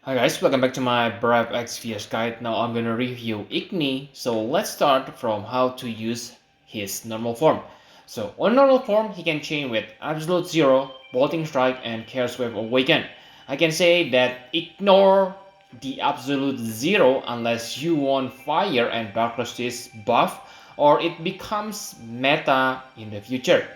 Hi guys, welcome back to my Brave XVS guide. Now I'm gonna review Ygni. So let's start from how to use his normal form. So on normal form, he can chain with Absolute Zero, Bolting Strike, and Chaos Wave Awaken. I can say that ignore the Absolute Zero unless you want Fire and Dark Justice buff, or it becomes meta in the future.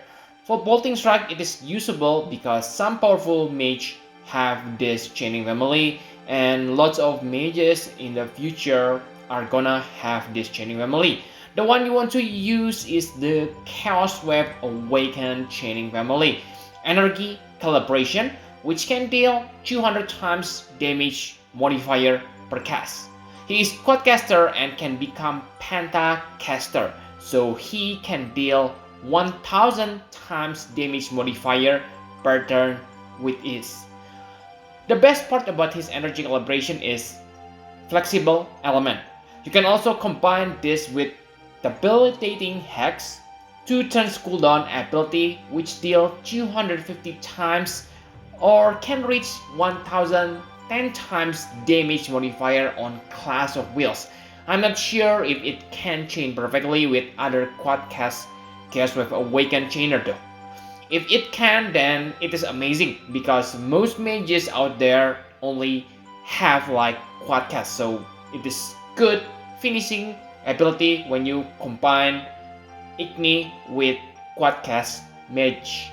For Bolting Strike, it is usable because some powerful mage have this chaining family, and lots of mages in the future are gonna have this chaining family. The one you want to use is the Chaos Wave Awakened chaining family. Energy Calibration, which can deal 200 times damage modifier per cast. He is Quadcaster and can become Pentacaster, so he can deal 1000 times damage modifier per turn with ease. The best part about his energy calibration is flexible element. You can also combine this with debilitating hex, 2 turns cooldown ability which deal 250 times or can reach 1010 times damage modifier on class of wheels. I'm not sure if it can chain perfectly with other quadcast Chaos Wave Awakened chainer though. If it can, then it is amazing because most mages out there only have like quadcast, so it is good finishing ability when you combine Ygni with quadcast mage.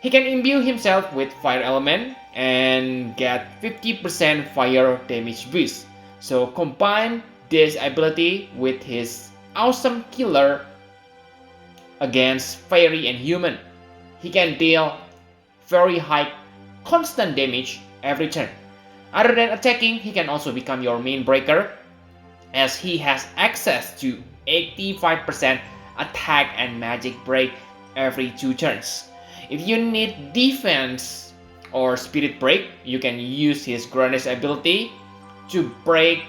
He can imbue himself with fire element and get 50% fire damage boost. So combine this ability with his awesome killer against fairy and human. He can deal very high constant damage every turn. Other than attacking, he can also become your main breaker as he has access to 85% attack and magic break every 2 turns. If you need defense or spirit break, you can use his grandest ability to break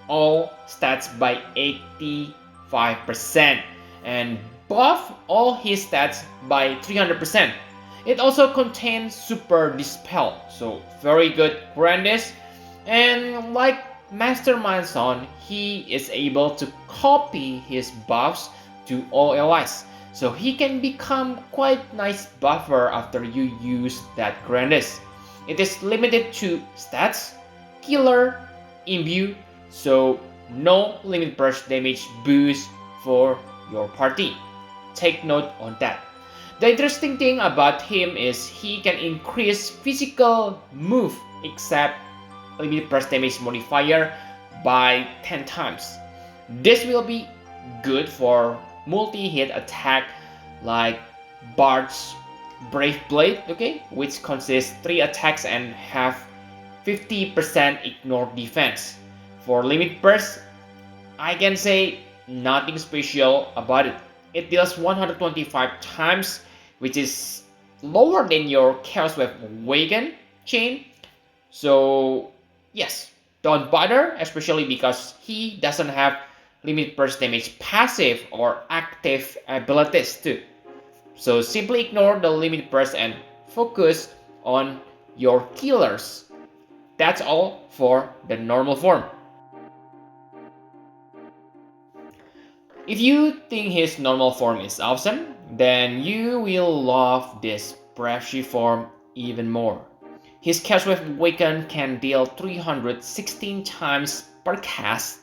all stats by 85% and buff all his stats by 300%. It also contains Super Dispel, so very good grandest. And like Mastermind Son, he is able to copy his buffs to all allies. So he can become quite nice buffer after you use that grandest. It is limited to stats, killer, imbue, so no limit burst damage boost for your party. Take note on that. The interesting thing about him is he can increase physical move except limit burst damage modifier by 10 times. This will be good for multi-hit attack like Bard's Brave Blade, okay, which consists 3 attacks and have 50% ignore defense. For limit burst, I can say nothing special about it. It deals 125 times, which is lower than your Chaos Wave Awaken chain. So yes, don't bother, especially because he doesn't have limit burst damage passive or active abilities too. So simply ignore the limit burst and focus on your killers. That's all for the normal form. If you think his normal form is awesome, then you will love this Brave form even more. His Chaos Wave Awaken can deal 316 times per cast.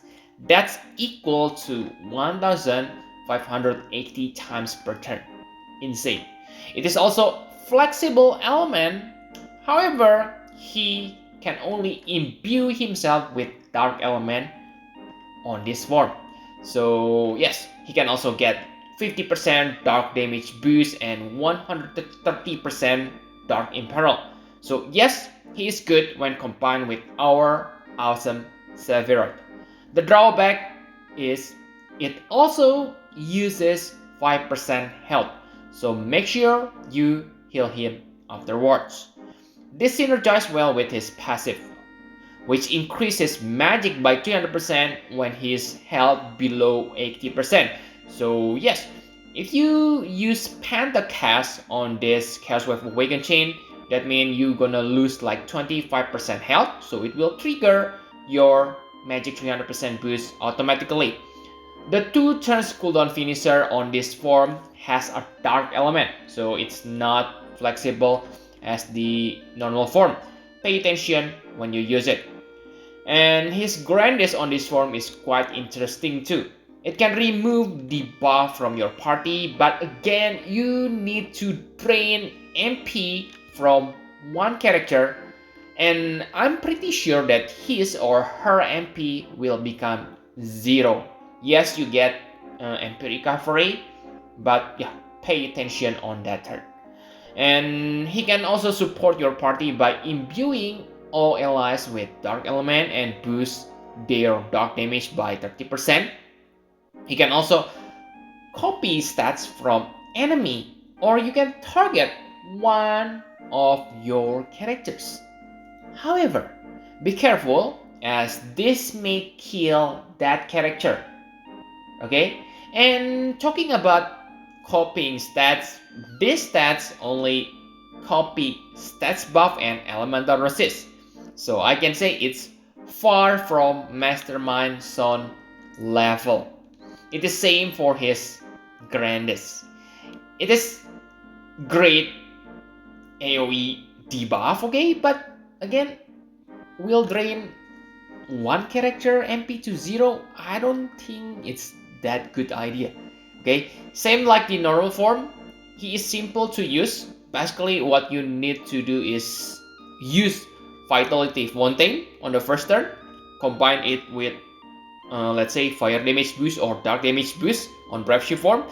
That's equal to 1580 times per turn. Insane. It is also flexible element. However, he can only imbue himself with dark element on this form. So yes, he can also get 50% dark damage boost and 130% dark imperil. So yes, he is good when combined with our awesome Sephiroth. The drawback is it also uses 5% health, so make sure you heal him afterwards. This synergizes well with his passive, which increases magic by 300% when his health below 80%. So yes, if you use Pentacast on this Chaos Wave Awaken chain, That means you're gonna lose like 25% health, so it will trigger your magic 300% boost automatically. The 2 turns cooldown finisher on this form has a dark element, so it's not flexible as the normal form. Pay attention when you use it. And his grandest on this form is quite interesting too. It can remove the buff from your party, but again, you need to drain MP from one character, and I'm pretty sure that his or her MP will become 0. Yes, you get MP recovery, but yeah, pay attention on that turn. And he can also support your party by imbuing all allies with dark element and boost their dark damage by 30%. He can also copy stats from enemy, or you can target one of your characters. However, be careful as this may kill that character. Okay? And talking about copying stats, these stats only copy stats buff and elemental resist. So I can say it's far from Mastermind Son level. It is same for his grandest. It is great AoE debuff, okay, but again, will drain one character MP to 0. I don't think it's that good idea. Okay, same like the normal form, he is simple to use. Basically, what you need to do is use Vitality Fountain on the first turn, combine it with let's say fire damage boost or dark damage boost on Brave Shield form.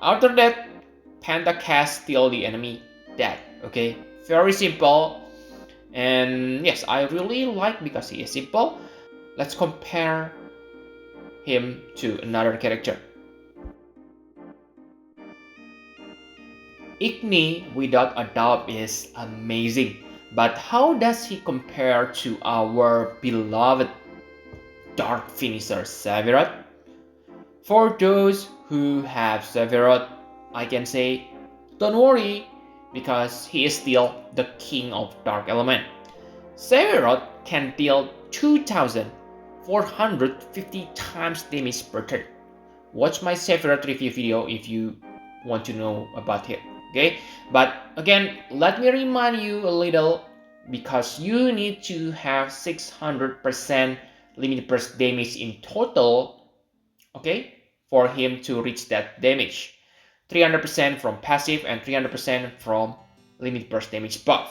After that, Pentacast till the enemy dead. Okay, very simple. And yes, I really like because he is simple. Let's compare him to another character. Ygni, without a doubt, is amazing. But how does he compare to our beloved Dark Finisher Sephiroth? For those who have Sephiroth, I can say, don't worry, because he is still the king of Dark Element. Sephiroth can deal 2,450 times damage per turn. Watch my Sephiroth review video if you want to know about him. Okay, but again, let me remind you a little, because you need to have 600% limit burst damage in total, okay, for him to reach that damage. 300% from passive and 300% from limit burst damage buff.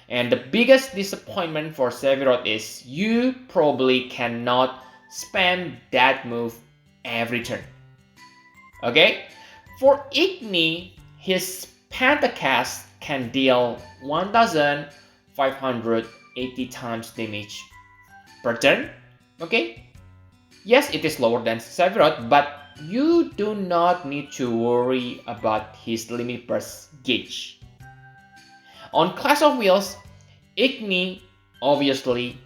And the biggest disappointment for Sephiroth is you probably cannot spam that move every turn. Okay? For Ygni, his Pentacast can deal 1,580 times damage per turn. Okay? Yes, it is lower than Sephiroth, but you do not need to worry about his limit burst gauge. On Clash of Wheels, Ygni obviously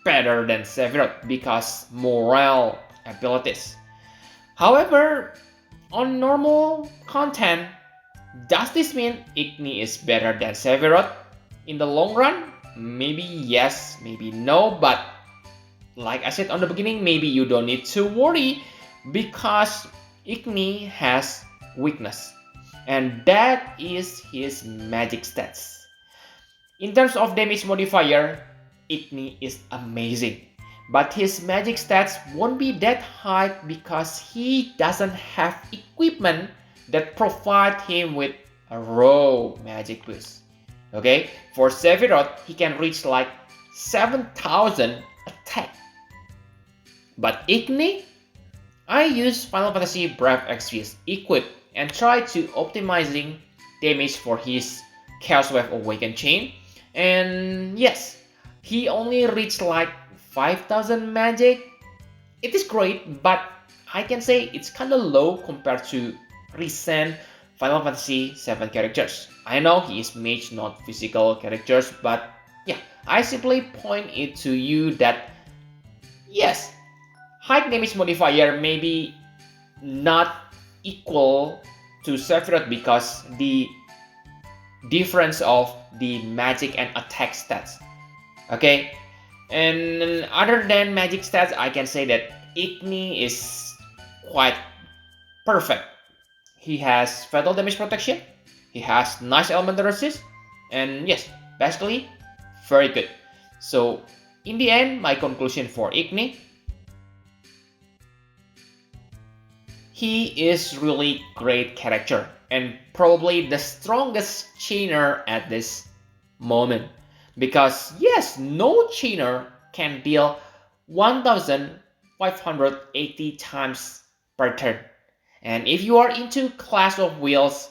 better than Sephiroth because morale abilities. However, on normal content, does this mean Ygni is better than Sephiroth? In the long run, maybe yes, maybe no, but like I said on the beginning, maybe you don't need to worry because Ygni has weakness, and that is his magic stats. In terms of damage modifier, Ygni is amazing, but his magic stats won't be that high because he doesn't have equipment that provide him with a raw magic boost. Okay, for Sephiroth, he can reach like 7,000 attack. But Ygni, I use Final Fantasy Brave Exvius equip and try to optimizing damage for his Chaos Wave Awaken chain. And yes, he only reached like 5,000 magic. It is great, but I can say it's kinda low compared to recent Final Fantasy 7 characters. I know he is mage, not physical characters, but yeah, I simply point it to you that yes, high damage modifier may be not equal to Sephiroth because the difference of the magic and attack stats. Okay, and other than magic stats, I can say that Ygni is quite perfect. He has fatal damage protection, he has nice elemental resist, and yes, basically very good. So in the end, my conclusion for Ygni, he is really great character and probably the strongest chainer at this moment. Because yes, no chainer can deal 1580 times per turn. And if you are into Clash of Wheels,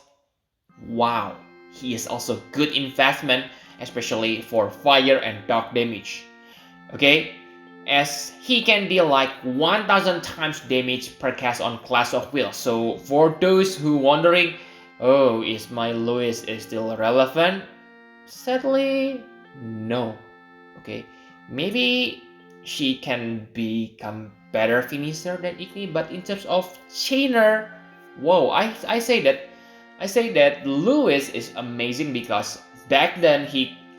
wow, he is also good investment, especially for fire and dark damage. Okay, as he can deal like 1000 times damage per cast on Clash of Wheels. So for those who wondering, oh, is my Lewis is still relevant? Sadly, no. Okay, maybe she can become better finisher than Ygni, but in terms of chainer, whoa, I say that Lewis is amazing because back then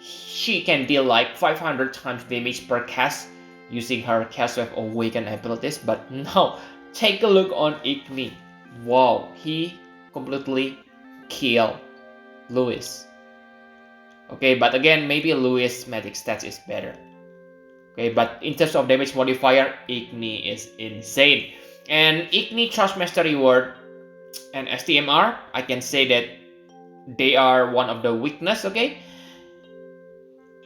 she can deal like 500 times damage per cast using her Cast Wave Awaken abilities, but now take a look on Ygni. Wow, he completely killed Lewis. Okay, but again, maybe Lewis magic stats is better. Okay, but in terms of damage modifier, Ygni is insane. And Ygni Trust Master Reward and STMR, I can say that they are one of the weakness, okay?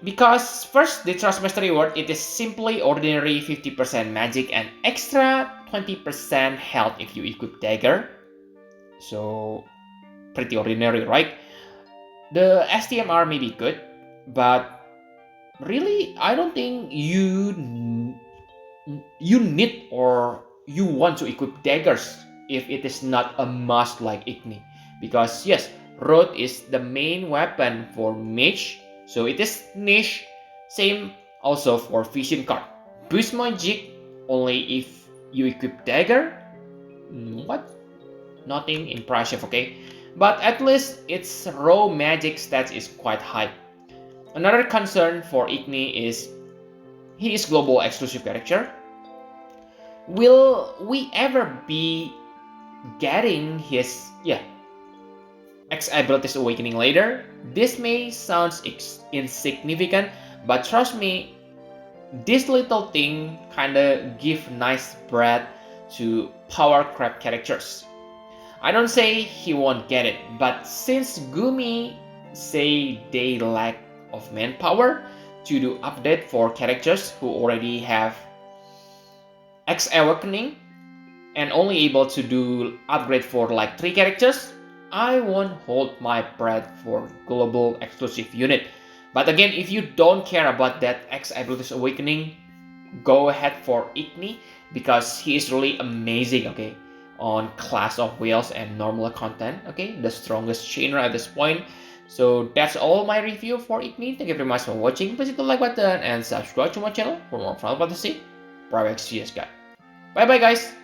Because first, the Trust Master Reward, it is simply ordinary 50% magic and extra 20% health if you equip Dagger. So, pretty ordinary, right? The STMR may be good, but really, I don't think you need or you want to equip daggers if it is not a must like Ygni. Because yes, Road is the main weapon for mage, so it is niche. Same also for vision card. Boost magic only if you equip dagger. What? Nothing impressive, okay? But at least its raw magic stats is quite high. Another concern for Ygni is he is global exclusive character. Will we ever be getting his X abilities awakening later? This may sound insignificant, but trust me, this little thing kinda give nice breath to power crab characters. I don't say he won't get it, but since Gumi say they lack of manpower to do update for characters who already have X Awakening and only able to do upgrade for like 3 characters, I won't hold my breath for global exclusive unit. But again, if you don't care about that X Abilities Awakening, go ahead for Ygni because he is really amazing, okay, on Clash of Wheels and normal content, okay, the strongest chainer at this point. So that's all my review for Ygni. Thank you very much for watching. Please hit the like button and subscribe to my channel for more Final Fantasy Private XGS guide. Bye bye guys!